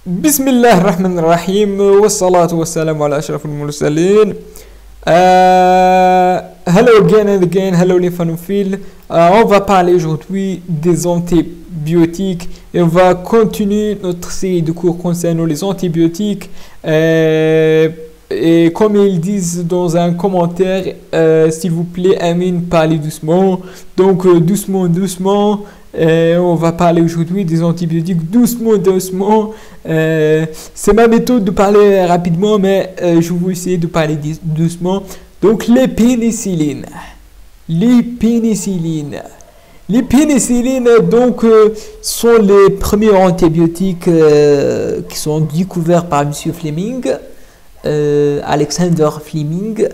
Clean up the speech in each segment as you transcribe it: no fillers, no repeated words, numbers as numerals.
بسم الله الرحمن الرحيم والصلاة والسلام على أشرف المرسلين. Hello again and again, hello les phanophiles. On va parler aujourd'hui des antibiotiques et on va continuer notre série de cours concernant les antibiotiques. Et comme ils disent dans un commentaire, s'il vous plaît, Amine, parlez doucement. Donc doucement. On va parler aujourd'hui des antibiotiques doucement. C'est ma méthode de parler rapidement, mais je vais essayer de parler doucement. Donc les pénicillines. Les pénicillines donc sont les premiers antibiotiques qui sont découverts par Monsieur Fleming, Alexander Fleming.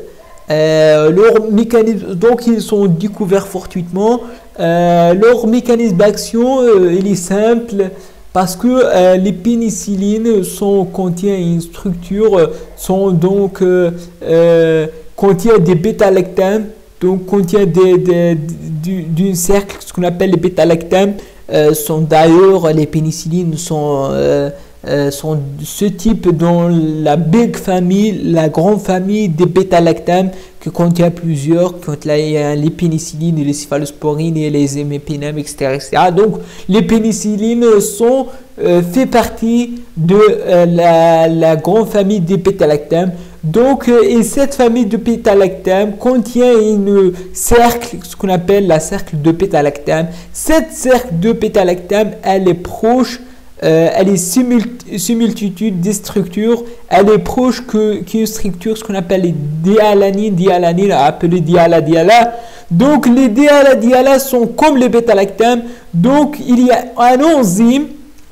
Leur mécanisme, donc ils sont découverts fortuitement. Leur mécanisme d'action, il est simple parce que les pénicillines contiennent une structure, contient des bêta-lactames, donc contient d'un cercle, ce qu'on appelle les bêta-lactames. D'ailleurs, les pénicillines sont ce type dans la la grande famille des bêta-lactames qui contient plusieurs, il y a les pénicillines, les céphalosporines et les hémépénèmes, etc. Donc les pénicillines fait partie de la grande famille des bêta-lactames. Donc et cette famille de bêta-lactames contient une cercle, ce qu'on appelle la cercle de bêta-lactames. Cette cercle de bêta-lactames, elle est proche. Elle est similitude des structures, elle est proche qu'une structure, ce qu'on appelle les dialanines, appelées diala. Donc les diala sont comme les bêta-lactames. Donc il y a un enzyme,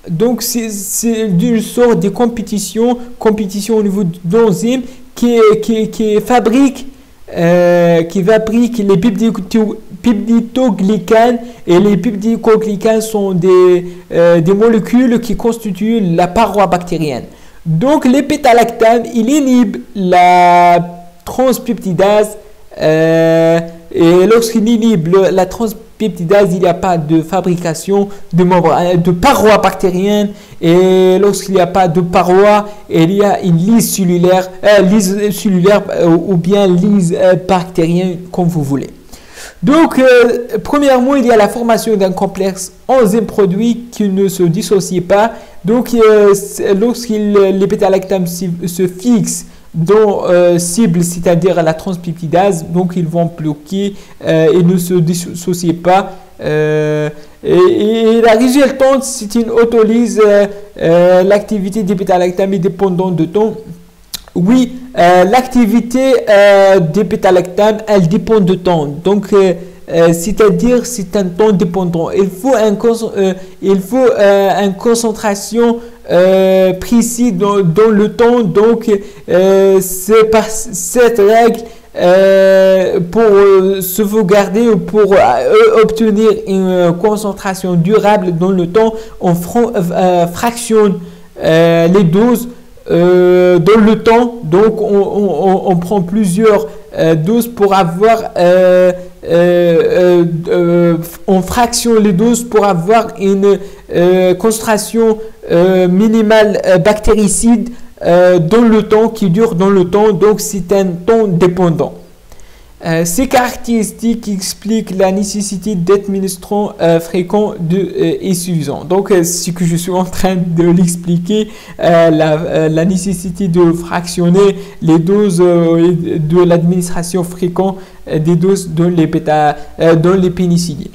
donc c'est d'une sorte de compétition au niveau d'enzyme qui fabrique les peptidoglycanes, et les peptidoglycanes sont des molécules qui constituent la paroi bactérienne. Donc les bêta-lactames, ils inhibent la transpeptidase, et lorsqu'ils inhibent la transpeptidase, il n'y a pas de fabrication de paroi bactérienne, et lorsqu'il n'y a pas de paroi, il y a une lyse cellulaire, ou bien lyse bactérienne, comme vous voulez. Donc, premièrement, il y a la formation d'un complexe enzyme produit qui ne se dissocie pas. Donc, lorsque les bêta-lactames se fixent dans cible, c'est-à-dire la transpeptidase, donc ils vont bloquer et ne se dissocient pas. Et la résultante, c'est une autolyse. L'activité des bêta-lactames est dépendante de temps. Oui, l'activité des bêta-lactames, elle dépend de temps. Donc, c'est-à-dire, c'est un temps dépendant. Il faut une concentration précise dans le temps. Donc, c'est par cette règle pour sauvegarder ou pour obtenir une concentration durable dans le temps, on fractionne les doses dans le temps. Donc on prend plusieurs doses pour avoir on fractionne les doses pour avoir une concentration minimale bactéricide dans le temps, qui dure dans le temps. Donc c'est un temps dépendant. Ces caractéristiques expliquent la nécessité d'administrants fréquents et suffisants. Donc, ce que je suis en train de l'expliquer, la nécessité de fractionner les doses de l'administration fréquente des doses dans les pénicillines.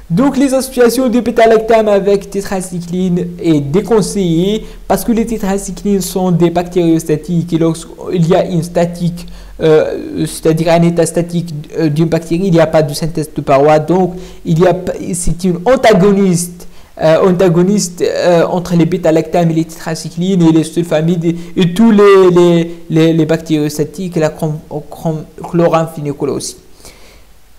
Donc, les associations de bêta-lactames avec tétracycline est déconseillée parce que les tétracyclines sont des bactériostatiques, et lorsqu'il y a une statique, c'est-à-dire un état statique d'une bactérie, il n'y a pas de synthèse de paroi. Donc, c'est une antagoniste entre les bêta-lactames et les tétracyclines et les sulfamides et tous les bactériostatiques, et la chloramphénicol aussi.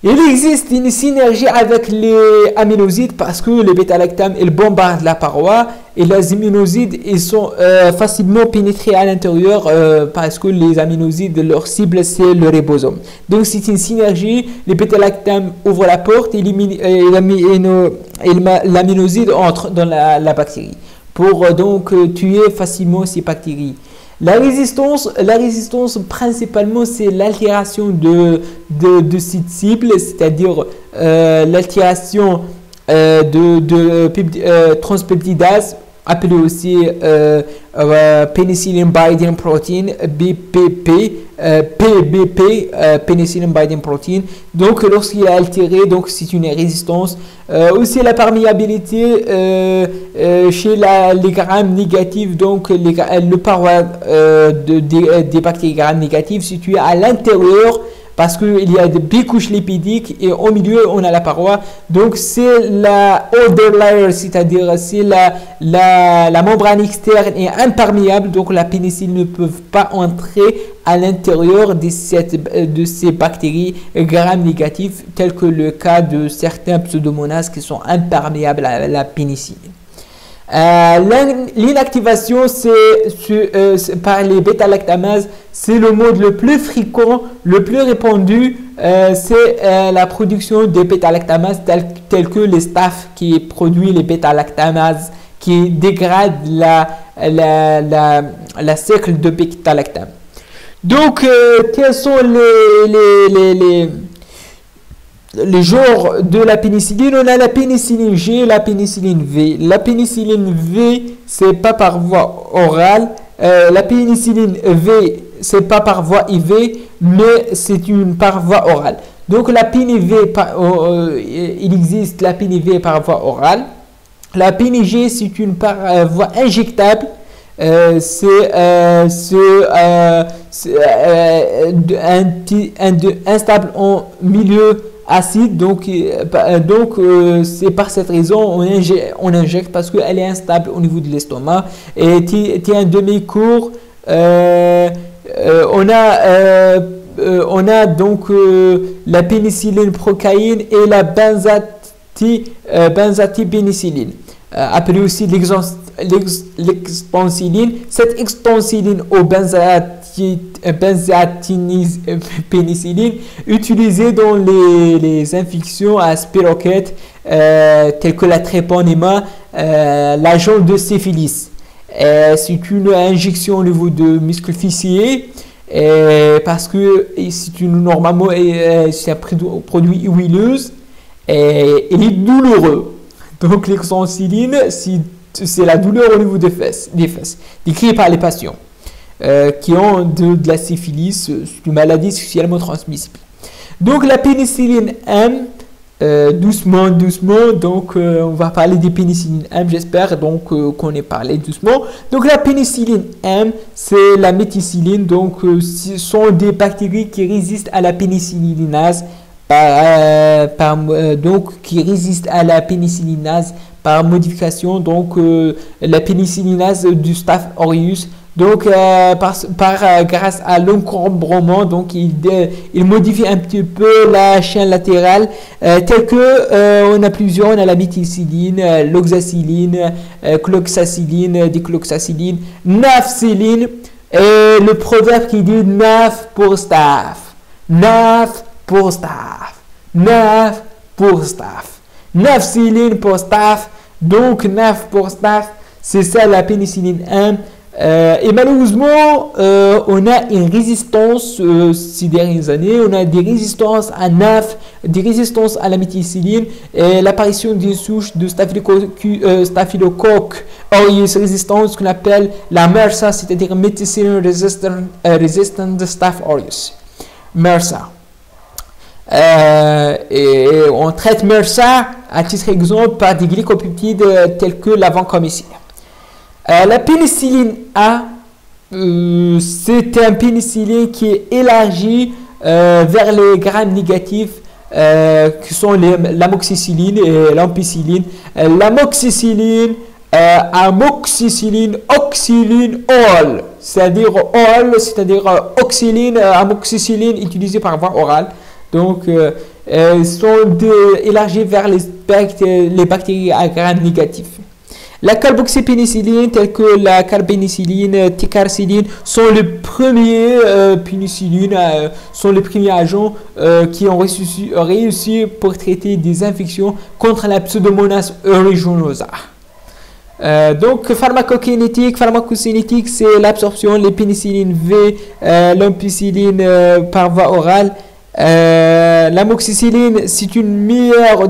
Il existe une synergie avec les aminosides parce que les bêta-lactames, ils bombardent la paroi, et les aminosides, ils sont facilement pénétrés à l'intérieur parce que les aminosides, leur cible, c'est le ribosome. Donc c'est une synergie. Les bêta-lactames ouvrent la porte et l'aminoside entre dans la bactérie. pour donc tuer facilement ces bactéries. La résistance principalement, c'est l'altération de cette cible, c'est-à-dire l'altération de transpeptidase, appelé aussi penicillin binding protein, BPP, PBP, penicillin binding protein. Donc lorsqu'il est altéré, donc c'est une résistance. Aussi la perméabilité chez les grammes négatifs, donc le paroi des bactéries grammes négatives situées à l'intérieur, parce qu'il y a des bicouches lipidiques et au milieu on a la paroi. Donc c'est la outer layer, c'est-à-dire c'est la membrane externe est imperméable, donc la pénicilline ne peut pas entrer à l'intérieur de ces bactéries gram négatives, tel que le cas de certains pseudomonas qui sont imperméables à la pénicilline. L'inactivation par les bêta-lactamases, c'est le mode le plus fréquent, le plus répandu, c'est la production de bêta-lactamases tels que les staph qui produit les bêta-lactamases qui dégradent la cycle de bêta-lactame. Donc, quels sont les genres de la pénicilline? On a la pénicilline G et la pénicilline V. La pénicilline V, c'est pas par voie orale. La pénicilline V, c'est pas par voie IV, mais c'est une par voie orale. Donc la PNV, il existe la PNV par voie orale. La PNG, c'est une par voie injectable. C'est instable en milieu acide, donc c'est par cette raison on injecte parce qu'elle est instable au niveau de l'estomac. Et tiens, demi-cours, on a donc la pénicilline procaïne et la benzatipénicilline, appelée aussi l'extensiline. Cette extensiline au benzatipénicilline utilisée dans les infections à spirochètes telles que la tréponema, l'agent de syphilis. C'est une injection au niveau de muscle fessier parce que normalement c'est un produit huileux et il est douloureux. Donc l'extensiline, c'est la douleur au niveau des fesses décrite par les patients qui ont de la syphilis, une maladie sexuellement transmissible. Donc la pénicilline M, doucement, donc on va parler des pénicillines M, j'espère donc qu'on ait parlé doucement. Donc la pénicilline M, c'est la méticilline, donc ce sont des bactéries qui résistent à la pénicillinase, donc qui résistent à la pénicillinase par modification, donc la pénicillinase du Staph aureus. Donc grâce à l'encombrement, donc il modifie un petit peu la chaîne latérale, tel que on a plusieurs, on a la méticilline, l'oxacilline, cloxacilline, dicloxacilline, nafcilline, et le proverbe qui dit naf pour staph, naf pour staph, naf pour staph, nafcilline pour staph, donc naf pour staph, c'est ça la pénicilline M. Et malheureusement, on a une résistance ces dernières années, on a des résistances à NAF, des résistances à la méticilline, et l'apparition des souches de Staphylococcus aureus résistants, ce qu'on appelle la MRSA, c'est-à-dire Methicillin Resistant Staph aureus, MRSA. Et on traite MRSA à titre exemple par des glycopeptides tels que l'avancomycine. La pénicilline A, c'est un pénicilline qui est élargi vers les grammes négatifs qui sont l'amoxicilline et l'ampicilline. L'amoxicilline, amoxicilline, oxyline, ol, c'est-à-dire oxyline, amoxicilline utilisée par voie orale. Donc, sont élargis vers les bactéries à grammes négatifs. La carboxypénicilline, telle que la carbénicilline, ticarciline, sont les premiers sont les premiers agents qui ont réussi pour traiter des infections contre la Pseudomonas aeruginosa. Donc pharmacocinétique, c'est l'absorption les pénicillines V, l'ampicilline par voie orale. L'amoxicilline, c'est une meilleure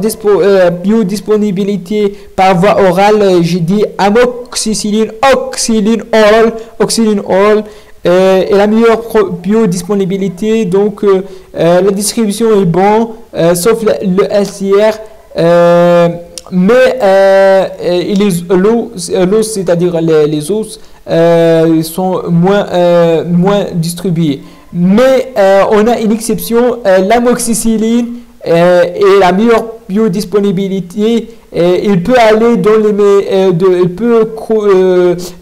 biodisponibilité par voie orale. J'ai dit amoxicilline, oxyline oral, et la meilleure biodisponibilité. Donc la distribution est bonne, sauf le LCR. Mais l'eau, c'est-à-dire les os, sont moins distribués. Mais on a une exception, l'amoxicilline est la meilleure biodisponibilité. Il peut aller dans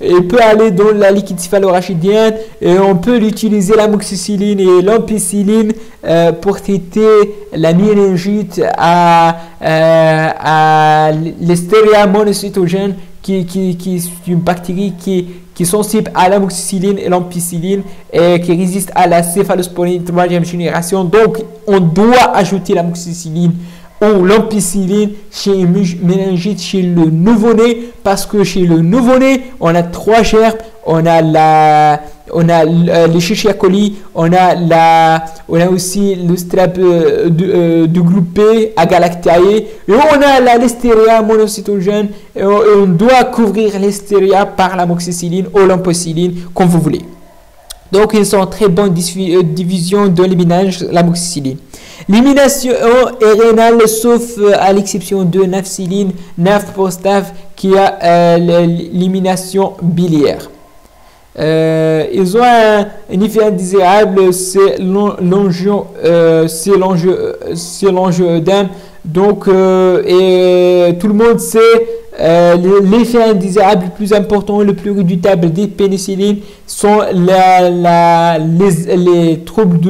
il peut aller dans la liquide céphalo-rachidienne, et on peut l'utiliser l'amoxicilline et l'ampicilline pour traiter la myélingite à l'Listeria monocytogène, qui est une bactérie qui est sensible à l'amoxicilline et l'ampicilline et qui résiste à la céphalosporine 3e génération. Donc, on doit ajouter l'amoxicilline ou l'ampicilline chez une méningite chez le nouveau-né, parce que chez le nouveau-né, on a 3 germes. On a les Escherichia coli, on a aussi le strep du groupe P à Galactiae, et on a la Listeria monocytogène, et on doit couvrir Listeria par l'amoxicilline ou l'ampicilline, comme vous voulez. Donc, ils sont en très bonne division de l'éliminage, l'amoxicilline. L'élimination est rénale, sauf à l'exception de nafcilline, naf-postaf, qui a l'élimination biliaire. Ils ont un effet indésirable, c'est l'angioëdème. Donc, et tout le monde sait l'effet indésirable le plus important, le plus redoutable des pénicillines sont les troubles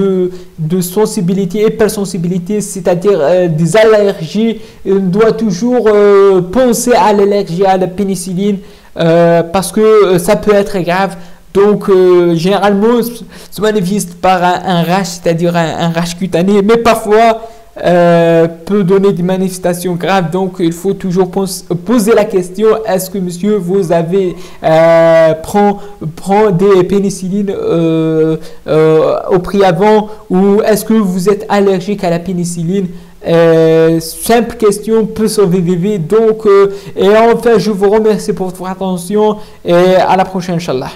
de sensibilité, hypersensibilité, c'est-à-dire des allergies. On doit toujours penser à l'allergie à la pénicilline parce que ça peut être grave. Donc, généralement, ça manifeste par un rash, c'est-à-dire un rash cutané, mais parfois peut donner des manifestations graves. Donc, il faut toujours poser la question: est-ce que monsieur, vous avez prend des pénicillines au prix avant, ou est-ce que vous êtes allergique à la pénicilline? Simple question peut sauver des vies. Donc, et enfin, je vous remercie pour votre attention et à la prochaine, Inch'Allah.